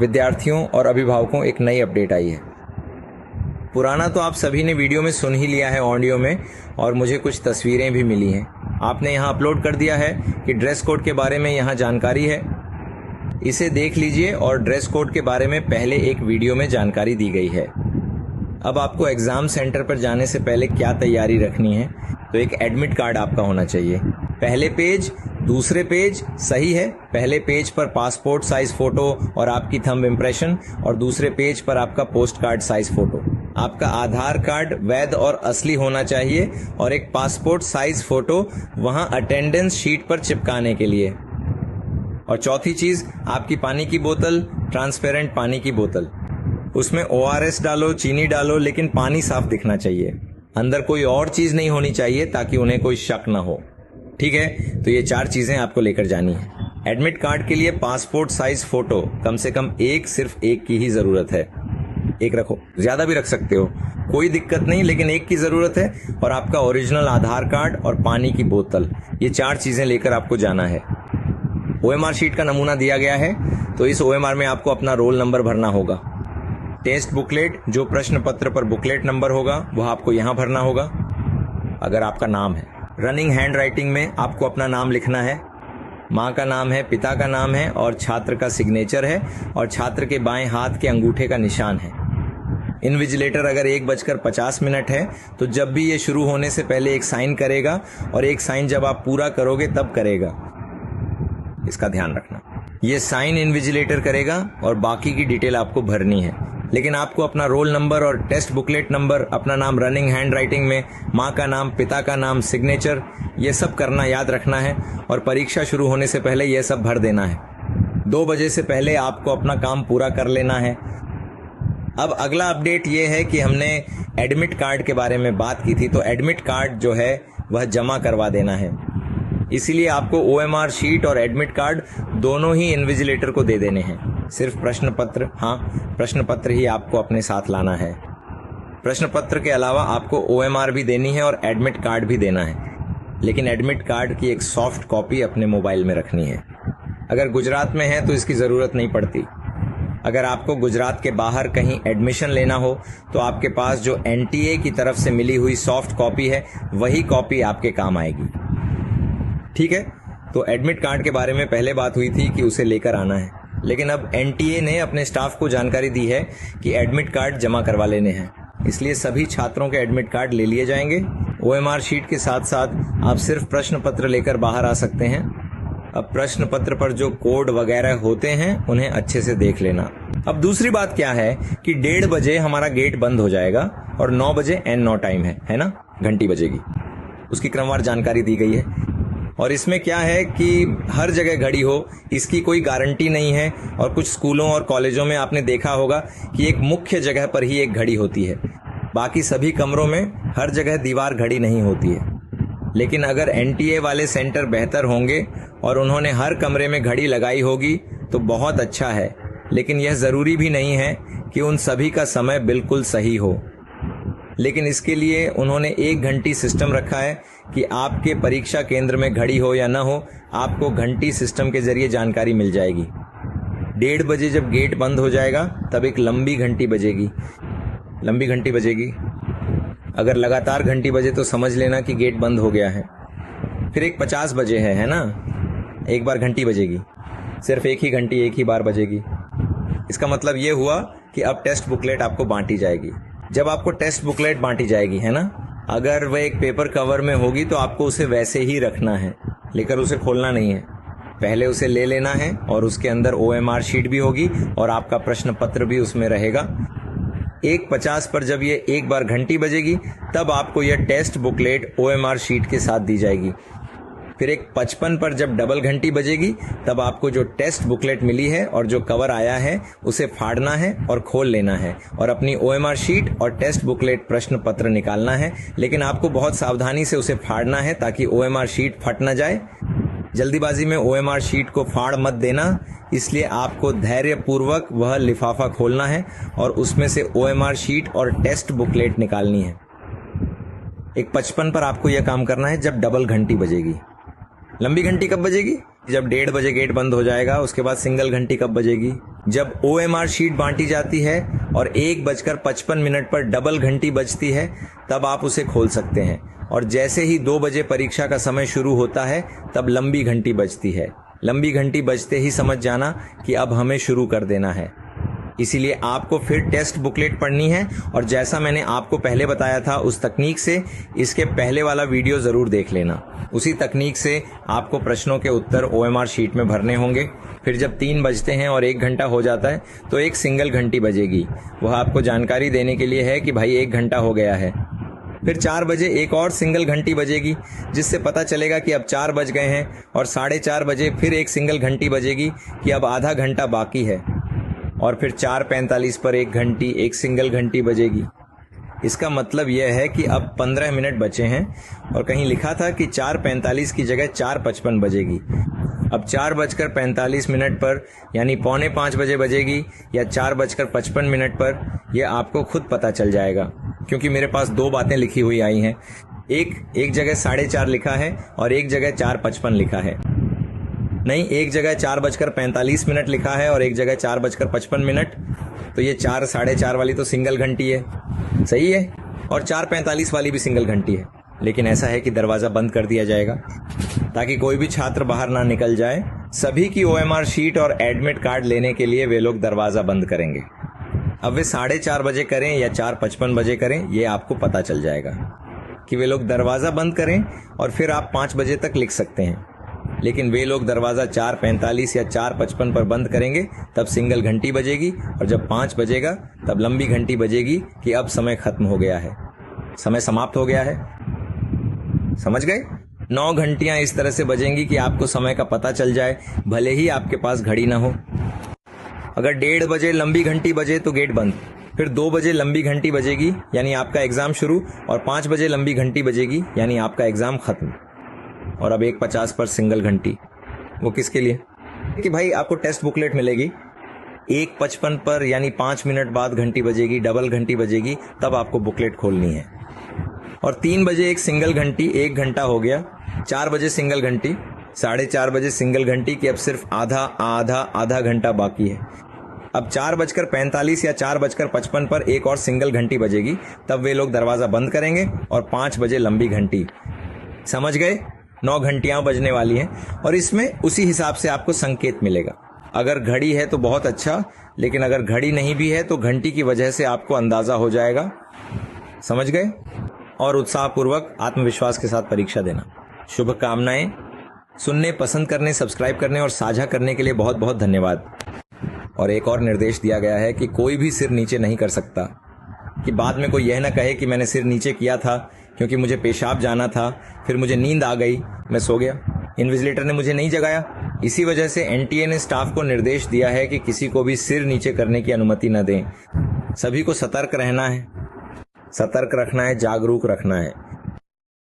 विद्यार्थियों और अभिभावकों एक नई अपडेट आई है। पुराना तो आप सभी ने वीडियो में सुन ही लिया है ऑडियो में, और मुझे कुछ तस्वीरें भी मिली हैं। आपने यहाँ अपलोड कर दिया है कि ड्रेस कोड के बारे में यहाँ जानकारी है, इसे देख लीजिए। और ड्रेस कोड के बारे में पहले एक वीडियो में जानकारी दी गई है। अब आपको एग्जाम सेंटर पर जाने से पहले क्या तैयारी रखनी है, तो एक एडमिट कार्ड आपका होना चाहिए। पहले पेज, दूसरे पेज सही है। पहले पेज पर पासपोर्ट साइज फोटो और आपकी थंब इम्प्रेशन, और दूसरे पेज पर आपका पोस्ट कार्ड साइज फोटो। आपका आधार कार्ड वैध और असली होना चाहिए, और एक पासपोर्ट साइज फोटो वहां अटेंडेंस शीट पर चिपकाने के लिए। और चौथी चीज, आपकी पानी की बोतल, ट्रांसपेरेंट पानी की बोतल, उसमें ORS डालो, चीनी डालो, लेकिन पानी साफ दिखना चाहिए। अंदर कोई और चीज नहीं होनी चाहिए ताकि उन्हें कोई शक ना हो। ठीक है, तो ये 4 चीजें आपको लेकर जानी है। एडमिट कार्ड के लिए पासपोर्ट साइज फोटो कम से कम एक, सिर्फ एक की ही जरूरत है। एक रखो, ज्यादा भी रख सकते हो, कोई दिक्कत नहीं, लेकिन एक की जरूरत है। और आपका ओरिजिनल आधार कार्ड और पानी की बोतल, ये 4 चीजें लेकर आपको जाना है। OMR शीट का नमूना दिया गया है, तो इस OMR में आपको अपना रोल नंबर भरना होगा। टेस्ट बुकलेट, जो प्रश्न पत्र पर बुकलेट नंबर होगा, वह आपको यहाँ भरना होगा अगर आपका नाम है। रनिंग हैंड राइटिंग में आपको अपना नाम लिखना है। माँ का नाम है, पिता का नाम है, और छात्र का सिग्नेचर है, और छात्र के बाएं हाथ के अंगूठे का निशान है। इन्विजिलेटर अगर 1:50 है, तो जब भी ये शुरू होने से पहले एक साइन करेगा, और एक साइन जब आप पूरा करोगे तब करेगा। इसका ध्यान रखना। ये साइन इन्विजिलेटर करेगा और बाकी की डिटेल आपको भरनी है। लेकिन आपको अपना रोल नंबर और टेस्ट बुकलेट नंबर, अपना नाम रनिंग हैंड राइटिंग में, माँ का नाम, पिता का नाम, सिग्नेचर, ये सब करना याद रखना है। और परीक्षा शुरू होने से पहले ये सब भर देना है। 2 बजे से पहले आपको अपना काम पूरा कर लेना है। अब अगला अपडेट ये है कि हमने एडमिट कार्ड के बारे में बात की थी, तो एडमिट कार्ड जो है वह जमा करवा देना है। इसीलिए आपको OMR शीट और एडमिट कार्ड दोनों ही इन्विजिलेटर को दे देने हैं। सिर्फ प्रश्न पत्र, हाँ, प्रश्न पत्र ही आपको अपने साथ लाना है। प्रश्न पत्र के अलावा आपको OMR भी देनी है और एडमिट कार्ड भी देना है। लेकिन एडमिट कार्ड की एक सॉफ्ट कॉपी अपने मोबाइल में रखनी है। अगर गुजरात में है तो इसकी जरूरत नहीं पड़ती। अगर आपको गुजरात के बाहर कहीं एडमिशन लेना हो, तो आपके पास जो NTA की तरफ से मिली हुई सॉफ्ट कॉपी है, वही कॉपी आपके काम आएगी। ठीक है, तो एडमिट कार्ड के बारे में पहले बात हुई थी कि उसे लेकर आना है, लेकिन अब NTA ने अपने स्टाफ को जानकारी दी है कि एडमिट कार्ड जमा करवा लेने हैं। इसलिए सभी छात्रों के एडमिट कार्ड ले लिए जाएंगे। OMR शीट के साथ साथ आप सिर्फ प्रश्न पत्र लेकर बाहर आ सकते हैं। अब प्रश्न पत्र पर जो कोड वगैरह होते हैं उन्हें अच्छे से देख लेना। अब दूसरी बात क्या है कि 1:30 बजे हमारा गेट बंद हो जाएगा, और 9 बजे N9 टाइम है ना, घंटी बजेगी। उसकी क्रमवार जानकारी दी गई है। और इसमें क्या है कि हर जगह घड़ी हो, इसकी कोई गारंटी नहीं है। और कुछ स्कूलों और कॉलेजों में आपने देखा होगा कि एक मुख्य जगह पर ही एक घड़ी होती है, बाकी सभी कमरों में हर जगह दीवार घड़ी नहीं होती है। लेकिन अगर NTA वाले सेंटर बेहतर होंगे और उन्होंने हर कमरे में घड़ी लगाई होगी तो बहुत अच्छा है। लेकिन यह जरूरी भी नहीं है कि उन सभी का समय बिल्कुल सही हो। लेकिन इसके लिए उन्होंने 1 घंटी सिस्टम रखा है कि आपके परीक्षा केंद्र में घड़ी हो या न हो, आपको घंटी सिस्टम के जरिए जानकारी मिल जाएगी। 1:30 बजे जब गेट बंद हो जाएगा तब एक लंबी घंटी बजेगी। लंबी घंटी बजेगी, अगर लगातार घंटी बजे तो समझ लेना कि गेट बंद हो गया है। फिर एक 50 बजे है ना, एक बार घंटी बजेगी। सिर्फ एक ही घंटी एक ही बार बजेगी। इसका मतलब ये हुआ कि अब टेस्ट बुकलेट आपको बांटी जाएगी। जब आपको टेस्ट बुकलेट बांटी जाएगी, है ना, अगर वह एक पेपर कवर में होगी तो आपको उसे वैसे ही रखना है, लेकर उसे खोलना नहीं है। पहले उसे ले लेना है और उसके अंदर OMR शीट भी होगी और आपका प्रश्न पत्र भी उसमें रहेगा। 1:50 पर जब ये एक बार घंटी बजेगी तब आपको यह टेस्ट बुकलेट OMR शीट के साथ दी जाएगी। फिर 1:55 पर जब डबल घंटी बजेगी तब आपको जो टेस्ट बुकलेट मिली है और जो कवर आया है उसे फाड़ना है और खोल लेना है और अपनी OMR शीट और टेस्ट बुकलेट प्रश्न पत्र निकालना है। लेकिन आपको बहुत सावधानी से उसे फाड़ना है ताकि OMR शीट फट न जाए। जल्दीबाजी में OMR शीट को फाड़ मत देना, इसलिए आपको धैर्यपूर्वक वह लिफाफा खोलना है और उसमें से OMR शीट और टेस्ट बुकलेट निकालनी है। 1:55 पर आपको यह काम करना है जब डबल घंटी बजेगी। लंबी घंटी कब बजेगी? जब 1:30 बजे गेट बंद हो जाएगा। उसके बाद सिंगल घंटी कब बजेगी? जब OMR शीट बांटी जाती है और 1:55 पर डबल घंटी बजती है तब आप उसे खोल सकते हैं, और जैसे ही 2 बजे परीक्षा का समय शुरू होता है तब लंबी घंटी बजती है। लंबी घंटी बजते ही समझ जाना कि अब हमें शुरू कर देना है। इसीलिए आपको फिर टेस्ट बुकलेट पढ़नी है, और जैसा मैंने आपको पहले बताया था उस तकनीक से इसके पहले वाला वीडियो ज़रूर देख लेना। उसी तकनीक से आपको प्रश्नों के उत्तर OMR शीट में भरने होंगे। फिर जब 3 बजते हैं और 1 घंटा हो जाता है तो एक सिंगल घंटी बजेगी। वह आपको जानकारी देने के लिए है कि भाई 1 घंटा हो गया है। फिर 4 बजे एक और सिंगल घंटी बजेगी, जिससे पता चलेगा कि अब 4 बज गए हैं, और 4:30 बजे फिर एक सिंगल घंटी बजेगी कि अब आधा घंटा बाकी है, और फिर 4:45 पर एक घंटी, एक सिंगल घंटी बजेगी। इसका मतलब यह है कि अब 15 मिनट बचे हैं, और कहीं लिखा था कि 4:45 की जगह 4:55 बजेगी। अब 4:45 पर यानी 4:45 बजे बजेगी या 4:55 पर, यह आपको खुद पता चल जाएगा, क्योंकि मेरे पास 2 बातें लिखी हुई आई हैं। एक जगह 4:30 लिखा है और एक जगह 4:55 लिखा है। नहीं, एक जगह 4:45 लिखा है और एक जगह 4:55। तो ये 4 4:30 वाली तो सिंगल घंटी है, सही है, और 4:45 वाली भी सिंगल घंटी है। लेकिन ऐसा है कि दरवाज़ा बंद कर दिया जाएगा ताकि कोई भी छात्र बाहर ना निकल जाए। सभी की OMR शीट और एडमिट कार्ड लेने के लिए वे लोग दरवाज़ा बंद करेंगे। अब वे 4:30 बजे करें या 4:55 बजे करें, ये आपको पता चल जाएगा कि वे लोग दरवाज़ा बंद करें, और फिर आप 5 बजे तक लिख सकते हैं। लेकिन वे लोग दरवाज़ा 4:45 या 4:55 पर बंद करेंगे, तब सिंगल घंटी बजेगी, और जब 5 बजेगा तब लंबी घंटी बजेगी कि अब समय खत्म हो गया है, समय समाप्त हो गया है। समझ गए? 9 घंटियां इस तरह से बजेंगी कि आपको समय का पता चल जाए, भले ही आपके पास घड़ी ना हो। अगर 1:30 बजे लंबी घंटी बजे तो गेट बंद, फिर 2 बजे लंबी घंटी बजेगी यानी आपका एग्जाम शुरू, और 5 बजे लंबी घंटी बजेगी यानी आपका एग्जाम खत्म। और अब 1:50 पर सिंगल घंटी, वो किसके लिए? कि भाई आपको टेस्ट बुकलेट मिलेगी, 1:55 पर यानी 5 मिनट बाद घंटी बजेगी, डबल घंटी बजेगी, तब आपको बुकलेट खोलनी है। और 3 बजे एक सिंगल घंटी, 1 घंटा हो गया। 4 बजे सिंगल घंटी, 4:30 बजे सिंगल घंटी कि अब सिर्फ आधा घंटा बाकी है। अब 4:45 या 4:55 पर एक और सिंगल घंटी बजेगी, तब वे लोग दरवाज़ा बंद करेंगे, और 5 बजे लंबी घंटी। समझ गए? 9 घंटियां बजने वाली हैं, और इसमें उसी हिसाब से आपको संकेत मिलेगा। अगर घड़ी है तो बहुत अच्छा, लेकिन अगर घड़ी नहीं भी है तो घंटी की वजह से आपको अंदाजा हो जाएगा। समझ गए? और उत्साहपूर्वक आत्मविश्वास के साथ परीक्षा देना। शुभकामनाएं। सुनने, पसंद करने, सब्सक्राइब करने और साझा करने के लिए बहुत बहुत धन्यवाद। और एक और निर्देश दिया गया है कि कोई भी सिर नीचे नहीं कर सकता, कि बाद में कोई यह ना कहे कि मैंने सिर नीचे किया था क्योंकि मुझे पेशाब जाना था, फिर मुझे नींद आ गई, मैं सो गया, इन्विजिलेटर ने मुझे नहीं जगाया। इसी वजह से NTA ने स्टाफ को निर्देश दिया है कि किसी को भी सिर नीचे करने की अनुमति न दें। सभी को सतर्क रहना है, सतर्क रखना है, जागरूक रखना है।